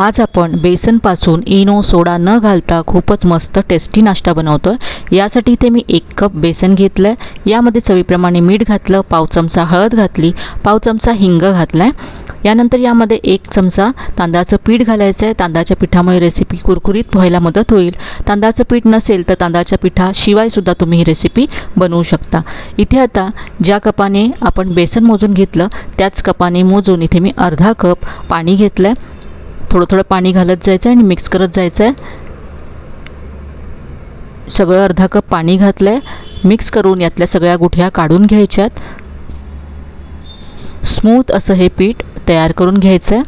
आज आपण बेसनपासून Eno soda न घालता खूपच मस्त टेस्टी नाश्ता बनवतोय। यासाठी इथे मी 1 कप बेसन घेतलं, यामध्ये चवीप्रमाणे मीठ घातलं, पाव चमचा हळद घातली, पाव चमचा हिंग घातलाय। यानंतर यामध्ये 1 चमचा तांदळाचं पीठ घालायचं आहे। तांदळाच्या पिठामुळे रेसिपी कुरकुरीत व्हायला मदत होईल। तांदळाचं पीठ नसेल तर तांदळाच्या पिठाशिवाय सुद्धा तुम्ही ही रेसिपी बनवू शकता। इथे आता ज्या कपाने आपण बेसन मोजून घेतलं त्याच कपाने मोजून इथे मी अर्धा कप पाणी घेतलंय। थोडं थोडं पाणी घालत जायचं आणि मिक्स करत जायचं आहे। सगळं अर्धा कप पाणी घातलंय, मिक्स करून यातल्या सगळ्या गुठळ्या काढून घ्यायच्यात। स्मूथ असं हे पीठ तयार करून घ्यायचं आहे।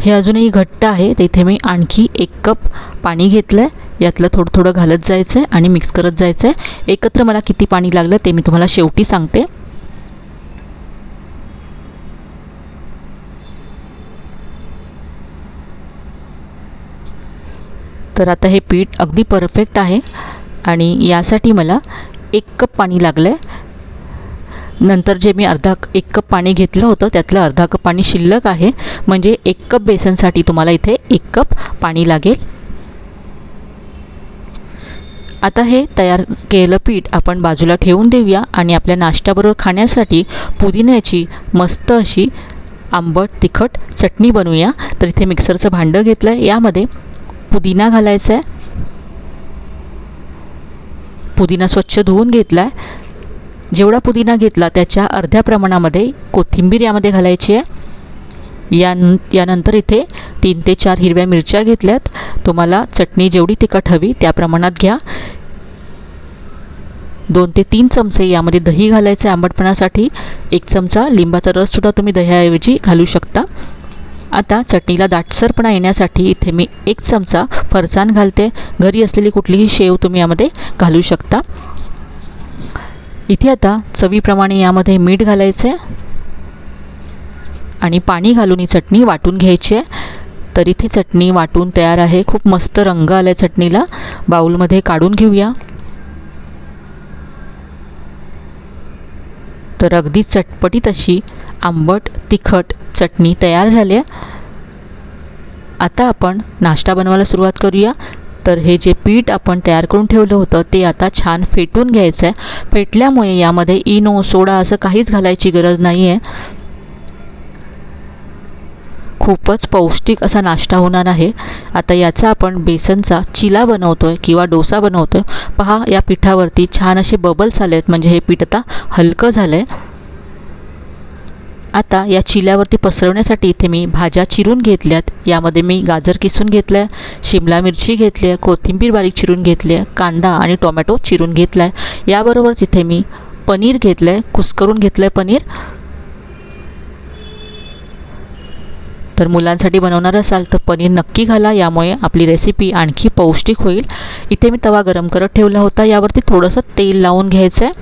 हे अजूनही घट्ट आहे, तर इथे मी आणखी 1 कप पाणी घेतलंय। यातलं थोडं थोडं घालत जायचं आहे आणि मिक्स करत जायचं आहे। एकत्र मला किती पाणी लागलं ते मी तुम्हाला शेवटी सांगते। तर आता हे पीठ अगदी परफेक्ट आहे आणि यासाठी मला 1 कप पाणी लागलंय। नंतर जे मी 1 कप पाणी घेतलं होतं त्यातलं अर्धा कप पाणी शिल्लक आहे, म्हणजे 1 कप बेसनसाठी तुम्हाला इथे 1 कप पाणी लागेल। आता हे तयार केलेलं पीठ आपण बाजूला ठेवून देऊया आणि आपल्या नाश्त्याबरोबर खाण्यासाठी पुदिन्याची मस्त अशी आंबट तिखट चटणी बनवूया। तर इथे मिक्सरचं भांडं घेतलं, यामध्ये पुदिना घालायचा आहे। पुदिना स्वच्छ धुवून घेतलाय। जेवढा पुदिना घेतला त्याच्या अर्ध्या प्रमाणामध्ये कोथिंबीर यामध्ये घालायची आहे। यानंतर इथे 3 ते 4 हिरव्या मिरच्या घेतल्यात। तुम्हाला चटणी जेवढी तिखट हवी त्या प्रमाणात घ्या। 2 ते 3 चमचे यामध्ये दही घालायचे आंबटपणासाठी। 1 चमचा लिंबाचा रस सुद्धा तुम्ही दह्याऐवजी घालू शकता। आता चटणीला दाटसरपणा येण्यासाठी इथे मी 1 चमचा फरसाण घालते। घरी असलेली कुठलीही शेव तुम्ही यामध्ये घालू शकता। इथे आता चवीप्रमाणे यामध्ये मीठ घालायचे आणि पाणी घालून ही चटणी वाटून घ्यायची आहे। तर इथे चटणी वाटून तयार आहे। खूप मस्त रंग आलाय चटणीला। बाउलमध्ये काढून घेऊया। तर अगदी चटपटीत अशी आंबट तिखट चटणी तयार झाली आहे। आता आपण नाश्ता बनवायला सुरुवात करूया। तर हे जे पीठ आपण तयार करून ठेवलं होतं ते आता छान फेटून घ्यायचं आहे। फेटल्यामुळे यामध्ये इनो सोडा असं काहीच घालायची गरज नाही आहे। खूपच पौष्टिक असा नाश्ता होणार आहे। आता याचा आपण बेसनचा चिला बनवतोय किंवा डोसा बनवतोय। पहा, या पिठावरती छान असे बबल्स आलेत, म्हणजे हे पीठ आता हलकं झालंय। आता या चिल्यावरती पसरवण्यासाठी इथे मी भाज्या चिरून घेतल्यात। यामध्ये मी गाजर किसून घेतलं आहे, शिमला मिरची घेतली आहे, कोथिंबीर बारीक चिरून घेतली आहे, कांदा आणि टोमॅटो चिरून घेतला आहे। याबरोबरच इथे मी पनीर घेतलं आहे, कुस्करून घेतलं आहे पनीर। तर मुलांसाठी बनवणार असाल तर पनीर नक्की घाला, यामुळे आपली रेसिपी आणखी पौष्टिक होईल। इथे मी तवा गरम करत ठेवला होता, यावरती थोडंसं तेल लावून घ्यायचं आहे।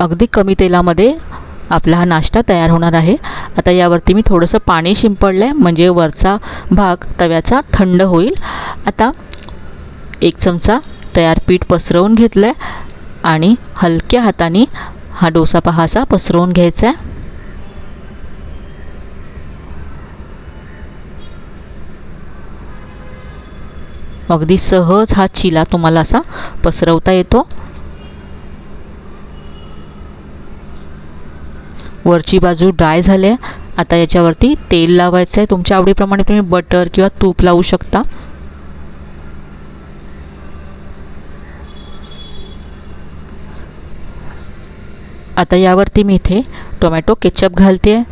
अगदी कमी तेलामध्ये आपला हा नाश्ता तयार होणार आहे। आता यावरती मी थोडंसं पाणी शिंपडलं आहे, म्हणजे वरचा भाग तव्याचा थंड होईल। आता 1 चमचा तयार पीठ पसरवून घेतलं आहे आणि हलक्या हाताने हा डोसा पहासा पसरवून घ्यायचा आहे। अगदी सहज हा चिला तुम्हाला असा पसरवता येतो। वरची बाजू ड्राय झाली आहे। आता याच्यावरती तेल लावायचं आहे। तुमच्या आवडीप्रमाणे तुम्ही बटर किंवा तूप लावू शकता। आता यावरती मी इथे टोमॅटो केचप घालते।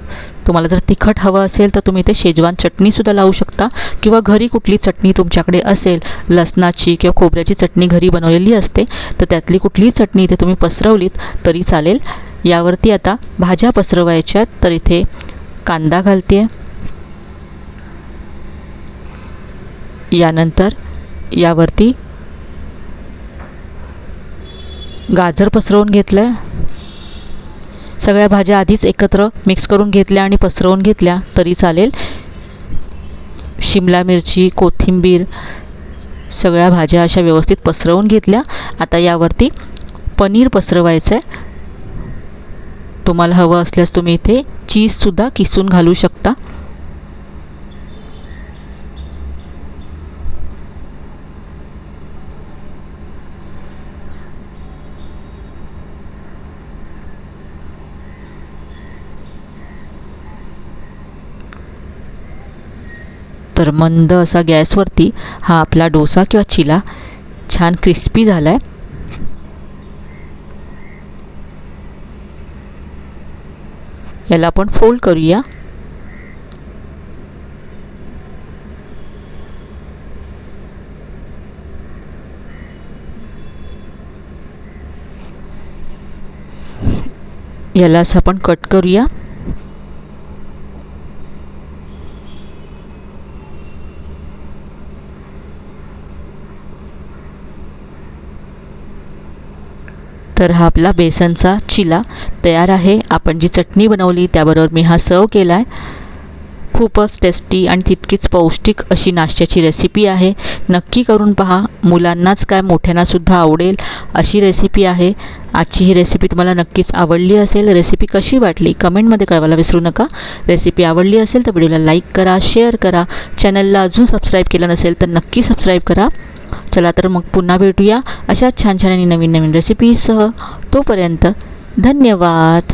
तुम्हाला जर तिखट हवं असेल तर तुम्ही इथे शेजवान चटणीसुद्धा लावू शकता, किंवा घरी कुठली चटणी तुमच्याकडे असेल, लसणाची किंवा खोबऱ्याची चटणी घरी बनवलेली असते तर त्यातली कुठलीही चटणी इथे तुम्ही पसरवलीत तरी चालेल। यावरती आता भाज्या पसरवायच्यात। तर इथे कांदा घालते, यानंतर यावरती गाजर पसरवून घेतलं। सगळ्या भाज्या आधीच एकत्र मिक्स करून घेतल्या आणि पसरवून घेतल्या तरी चालेल। शिमला मिरची, कोथिंबीर, सगळ्या भाज्या अशा व्यवस्थित पसरवून घेतल्या। आता यावरती पनीर पसरवायचं आहे। तुम्हाला हवं असल्यास तुम्ही इथे चीज सुद्धा किसून घालू शकता। तर मंद असा गॅसवरती हा आपला डोसा किंवा चिला छान क्रिस्पी झाला आहे. याला आपण फोल्ड करूया. याला असं आपण कट करूया. तर हा आपला बेसनचा चिला तयार आहे. आपण जी चटणी बनवली त्याबरोबर मी हा सर्व केला आहे. खूपच टेस्टी आणि तितकीच पौष्टिक अशी नाश्त्याची रेसिपी आहे. नक्की करून पहा. मुलांनाच काय मोठ्यांनासुद्धा आवडेल अशी रेसिपी आहे. आजची ही रेसिपी तुम्हाला नक्कीच आवडली असेल. रेसिपी कशी वाटली कमेंटमध्ये कळवायला विसरू नका. रेसिपी आवडली असेल तर व्हिडिओला लाईक करा, शेअर करा. चॅनलला अजून सबस्क्राईब केलं नसेल तर नक्की सबस्क्राईब करा. चला तर मग पुन्हा भेटूया अशा छान छान आणि नवीन नवीन रेसिपीसह. तोपर्यंत धन्यवाद.